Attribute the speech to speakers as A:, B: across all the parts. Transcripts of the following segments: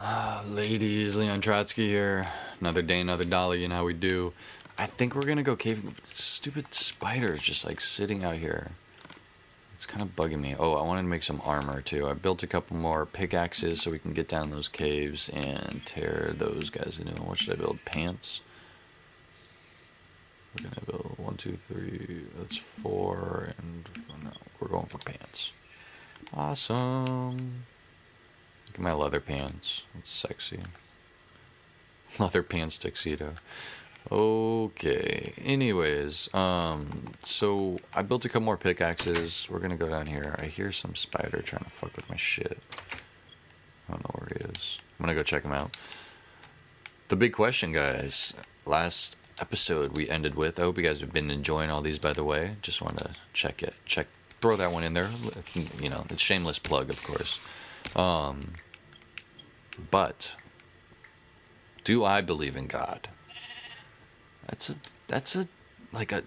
A: Ladies, Leon Trotsky here. Another day, another dollar, you know how we do. I think we're gonna go caving, but stupid spiders just like sitting out here. It's kind of bugging me. Oh, I wanted to make some armor too. I built a couple more pickaxes so we can get down those caves and tear those guys into. What should I build? Pants? We're gonna build 1, 2, 3. That's 4, and no, we're going for pants. Awesome. Look at my leather pants. It's sexy. Leather pants tuxedo. Okay. Anyways, so I built a couple more pickaxes. We're gonna go down here. I hear some spider trying to fuck with my shit. I don't know where he is. I'm gonna go check him out. The big question, guys. Last episode we ended with. I hope you guys have been enjoying all these, by the way. Just want to check it. Throw that one in there. You know, it's shameless plug, of course. But do I believe in God? That's a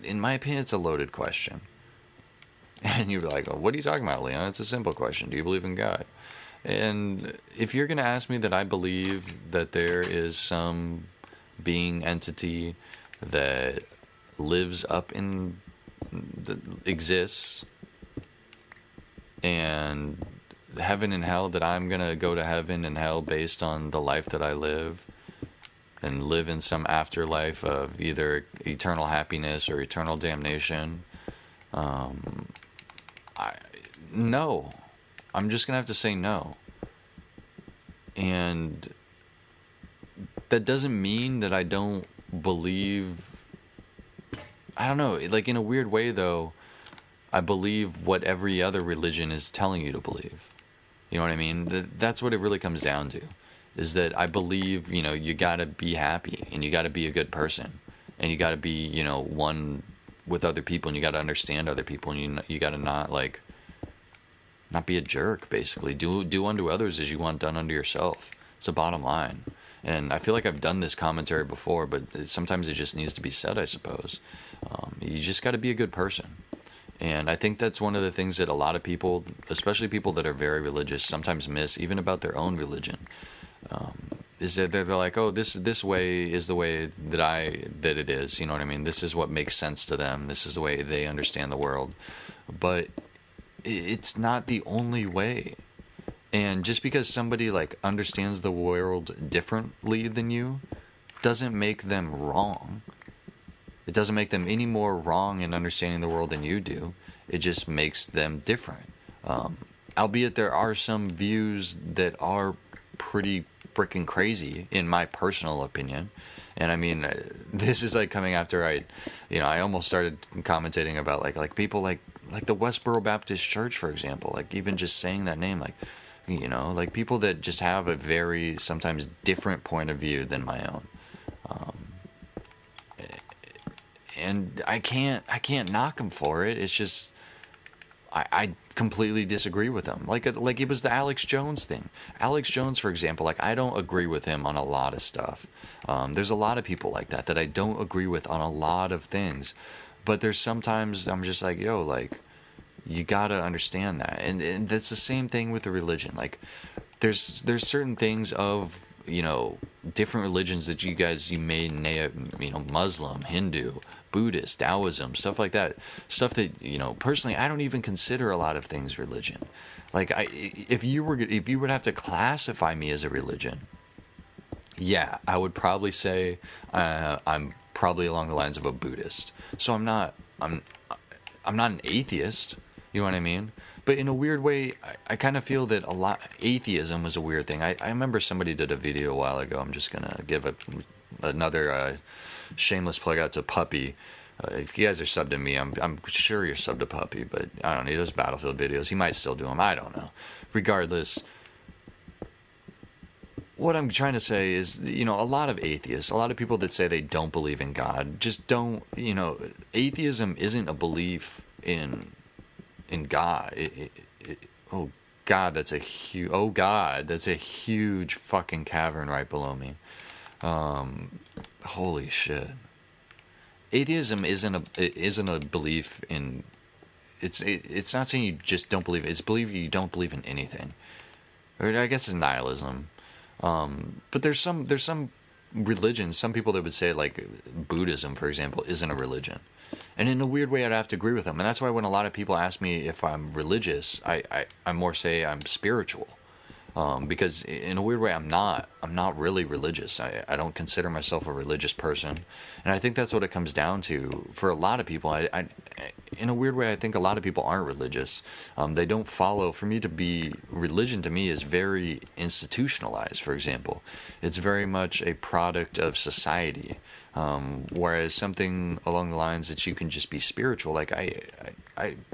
A: in my opinion, it's a loaded question. And you're like, oh, what are you talking about, Leon? It's a simple question. Do you believe in God? And if you're going to ask me that I believe that there is some being entity that lives up in that exists and heaven and hell, that I'm gonna go to heaven and hell based on the life that I live and live in some afterlife of either eternal happiness or eternal damnation, no, I'm just gonna have to say no. And that doesn't mean that I don't believe. I don't know, like in a weird way though, I believe what every other religion is telling you to believe. You know what I mean? That's what it really comes down to, is that I believe, you know, you gotta be happy and you gotta be a good person and you gotta be, you know, one with other people, and you gotta understand other people, and you gotta not be a jerk, basically. Do unto others as you want done unto yourself. It's the bottom line. And I feel like I've done this commentary before, but sometimes it just needs to be said, I suppose. You just gotta be a good person. And I think that's one of the things that a lot of people, especially people that are very religious, sometimes miss, even about their own religion. Is that they're like, oh, this way is the way that it is. You know what I mean? This is what makes sense to them. This is the way they understand the world. But it's not the only way. And just because somebody like understands the world differently than you doesn't make them wrong. It doesn't make them any more wrong in understanding the world than you do. It just makes them different. Albeit there are some views that are pretty freaking crazy, in my personal opinion. And I mean, this is like coming after I almost started commentating about like people like the Westboro Baptist Church, for example. Like even just saying that name, like, you know, like people that just have a very sometimes different point of view than my own. And I can't knock him for it. It's just I completely disagree with him. Like it was the Alex Jones thing. Alex Jones, for example, like I don't agree with him on a lot of stuff. There's a lot of people like that I don't agree with on a lot of things. But there's sometimes I'm just like, yo, like you gotta understand that. And that's the same thing with the religion. Like there's certain things of, you know, different religions that you may name, you know, Muslim, Hindu, Buddhist, Taoism, stuff like that. Stuff that, you know, personally, I don't even consider a lot of things religion. Like if you would have to classify me as a religion, yeah, I would probably say I'm probably along the lines of a Buddhist. So I'm not an atheist. You know what I mean? But in a weird way, I kind of feel that atheism was a weird thing. I remember somebody did a video a while ago. I'm just gonna give another shameless plug out to Puppy. If you guys are subbed to me, I'm sure you're subbed to Puppy, but I don't know. He does Battlefield videos. He might still do them. I don't know. Regardless, what I'm trying to say is, you know, a lot of atheists, a lot of people that say they don't believe in God, just don't. You know, atheism isn't a belief in God. Oh God, that's a huge fucking cavern right below me. Holy shit. Atheism isn't a belief in. It's not saying you just don't believe it. It's believe you don't believe in anything. Or I guess it's nihilism. But there's some religions, some people that would say like Buddhism, for example, isn't a religion. And in a weird way, I'd have to agree with them. And that's why when a lot of people ask me if I'm religious, I more say I'm spiritual. Because in a weird way, I'm not really religious. I don't consider myself a religious person. And I think that's what it comes down to for a lot of people. In a weird way, I think a lot of people aren't religious. They don't follow. For me to be, religion to me is very institutionalized, for example. It's very much a product of society. Whereas something along the lines that you can just be spiritual, like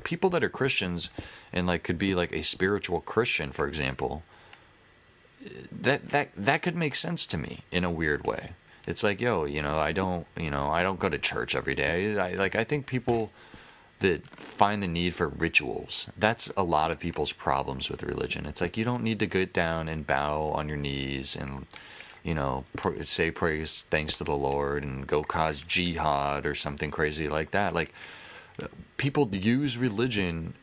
A: people that are Christians and like could be like a spiritual Christian, for example, that could make sense to me in a weird way. It's like, yo, I don't go to church every day. I think people that find the need for rituals, that's a lot of people's problems with religion. It's like you don't need to get down and bow on your knees and say praise, thanks to the Lord, and go cause jihad or something crazy like that. Like, people use religion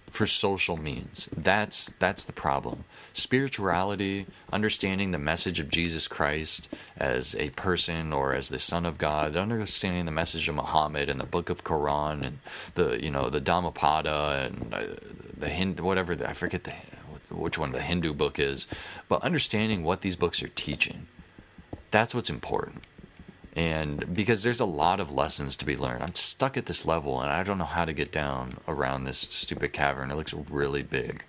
A: for social means. That's the problem. Spirituality, understanding the message of Jesus Christ as a person or as the Son of God, understanding the message of Muhammad and the Book of Quran and the Dhammapada and the Hindu, whatever, I forget which one the Hindu book is, but understanding what these books are teaching, that's what's important. And because there's a lot of lessons to be learned. I'm stuck at this level and I don't know how to get down around this stupid cavern. It looks really big.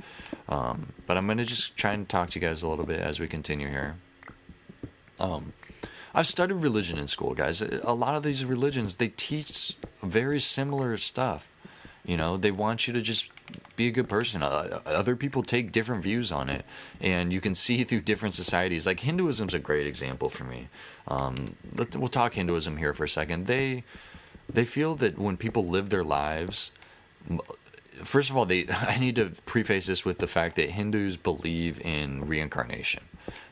A: But I'm going to just try and talk to you guys a little bit as we continue here. I've studied religion in school, guys. A lot of these religions, they teach very similar stuff. They want you to just be a good person. Other people take different views on it, and you can see through different societies. Like Hinduism's a great example for me. We'll talk Hinduism here for a second. They feel that when people live their lives, first of all, I need to preface this with the fact that Hindus believe in reincarnation.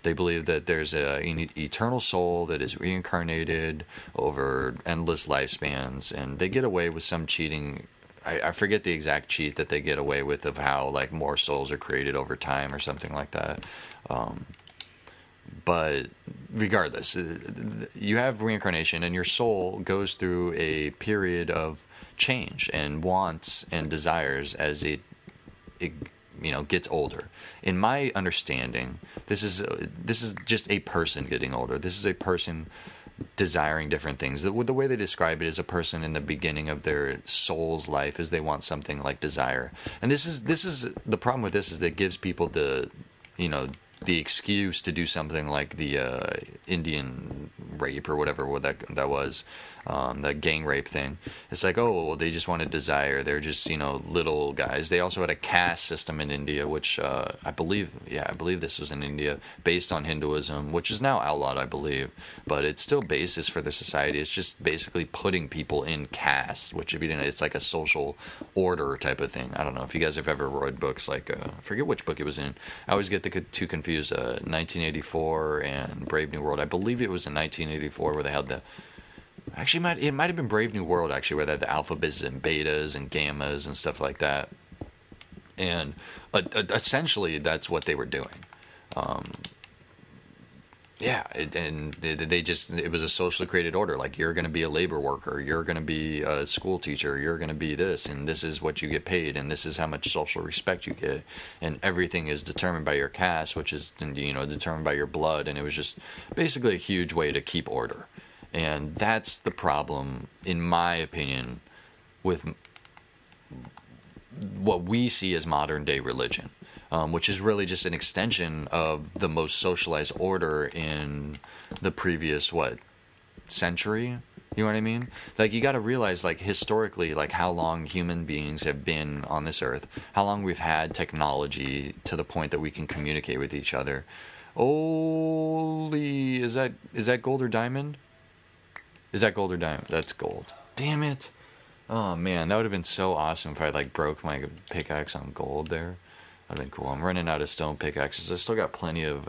A: They believe that there's an eternal soul that is reincarnated over endless lifespans, and they get away with some cheating. I forget the exact cheat that they get away with of how like more souls are created over time or something like that. But regardless, you have reincarnation and your soul goes through a period of change and wants and desires as it gets older. In my understanding, this is just a person getting older. This is a person desiring different things. The way they describe it is a person in the beginning of their soul's life is they want something like desire. And this is the problem with this is that it gives people the excuse to do something like the Indian rape or whatever that was, the gang rape thing. It's like, oh, well, they just wanted desire. They're just, little guys. They also had a caste system in India, which I believe this was in India, based on Hinduism, which is now outlawed, I believe. But it's still basis for the society. It's just basically putting people in caste, which if you didn't, it's like a social order type of thing. I don't know if you guys have ever read books like, I forget which book it was in. I always get the two confused, 1984 and Brave New World. I believe it was in 1984 where they had it might have been Brave New World, actually, where they had the alphabets and betas and gammas and stuff like that. And essentially, that's what they were doing. It was a socially created order. Like, you're going to be a labor worker, you're going to be a school teacher, you're going to be this, and this is what you get paid, and this is how much social respect you get. And everything is determined by your caste, which is, determined by your blood. And it was just basically a huge way to keep order. And that's the problem, in my opinion, with what we see as modern day religion, which is really just an extension of the most socialized order in the previous, century? You know what I mean? Like, you got to realize, like, historically, like, how long human beings have been on this earth, how long we've had technology to the point that we can communicate with each other. Holy, is that gold or diamond? Is that gold or diamond? That's gold. Damn it. Oh, man, that would have been so awesome if I, broke my pickaxe on gold there. That would have been cool. I'm running out of stone pickaxes. I still got plenty of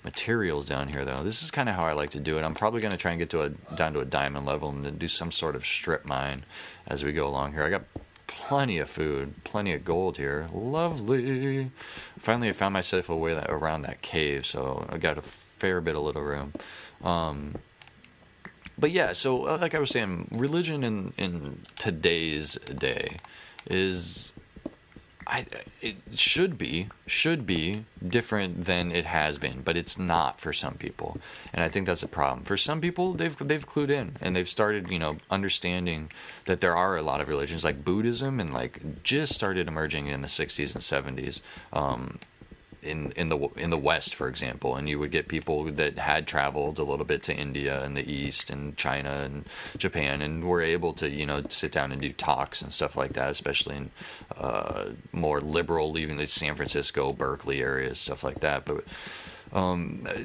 A: materials down here, though. This is kind of how I like to do it. I'm probably going to try and get down to a diamond level and then do some sort of strip mine as we go along here. I got plenty of food, plenty of gold here. Lovely. Finally, I found myself a way around that cave, so I got a fair bit of little room. But yeah, so like I was saying, religion in today's day is, it should be different than it has been, but it's not for some people, and I think that's a problem. For some people, they've clued in and they've started, understanding that there are a lot of religions, like Buddhism, and like just started emerging in the 60s and 70s. In the West, for example, and you would get people that had traveled a little bit to India and the East and China and Japan, and were able to sit down and do talks and stuff like that, especially in more liberal, leaving the San Francisco, Berkeley areas, stuff like that. But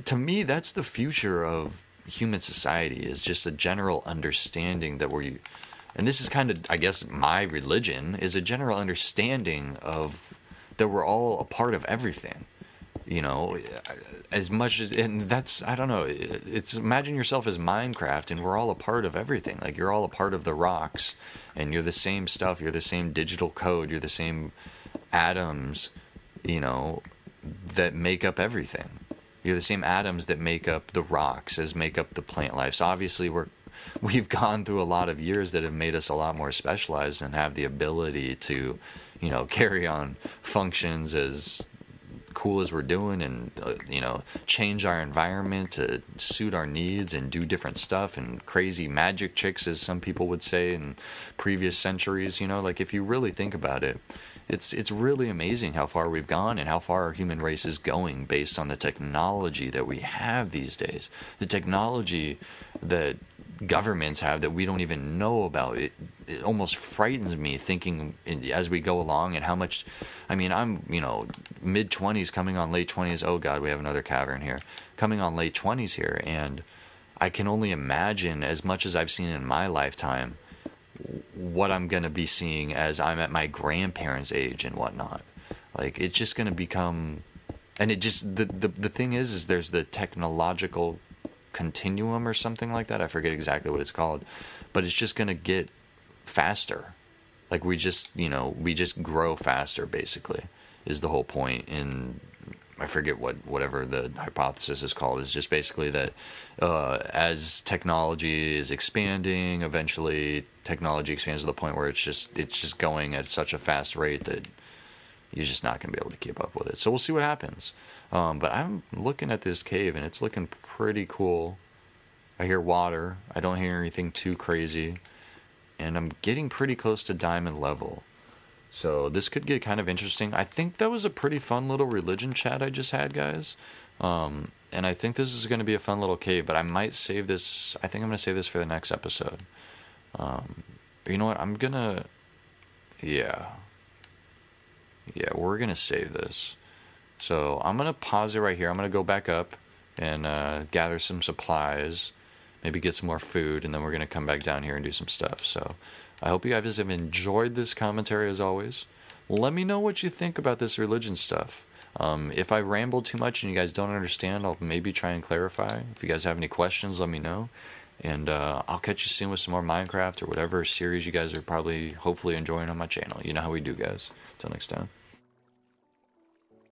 A: to me, that's the future of human society, is just a general understanding that and this is kind of, I guess, my religion is a general understanding of that we're all a part of everything, as much as, and that's, I don't know, it's, imagine yourself as Minecraft, and we're all a part of everything. Like, you're all a part of the rocks, and you're the same stuff, you're the same digital code, you're the same atoms, that make up everything. You're the same atoms that make up the rocks as make up the plant life. So obviously we've gone through a lot of years that have made us a lot more specialized and have the ability to, carry on functions as cool as we're doing, and change our environment to suit our needs and do different stuff, and crazy magic tricks, as some people would say in previous centuries. Like, if you really think about it, it's really amazing how far we've gone and how far our human race is going based on the technology that we have these days. The technology that governments have that we don't even know about. It almost frightens me thinking as we go along, and how much, I'm mid-20s coming on late 20s. Oh God, we have another cavern here. Coming on late 20s here, and I can only imagine, as much as I've seen in my lifetime, what I'm going to be seeing as I'm at my grandparents' age and whatnot. Like, it's just going to become, and it just, the thing is there's the technological continuum or something like that. I forget exactly what it's called, but it's just going to get faster. Like, we just grow faster, basically, is the whole point. And I forget whatever the hypothesis is called. Is just basically that as technology is expanding, eventually technology expands to the point where it's just going at such a fast rate that you're just not going to be able to keep up with it. So we'll see what happens. But I'm looking at this cave, and it's looking pretty cool. I hear water. I don't hear anything too crazy. And I'm getting pretty close to diamond level. So this could get kind of interesting. I think that was a pretty fun little religion chat I just had, guys. And I think this is going to be a fun little cave, but I might save this. I think I'm going to save this for the next episode. You know what? I'm going to... Yeah, we're going to save this. So I'm going to pause it right here. I'm going to go back up and gather some supplies, maybe get some more food, and then we're going to come back down here and do some stuff. So I hope you guys have enjoyed this commentary, as always. Let me know what you think about this religion stuff. If I ramble too much and you guys don't understand, I'll maybe try and clarify. If you guys have any questions, let me know. And I'll catch you soon with some more Minecraft or whatever series you guys are hopefully enjoying on my channel. You know how we do, guys. Until next time.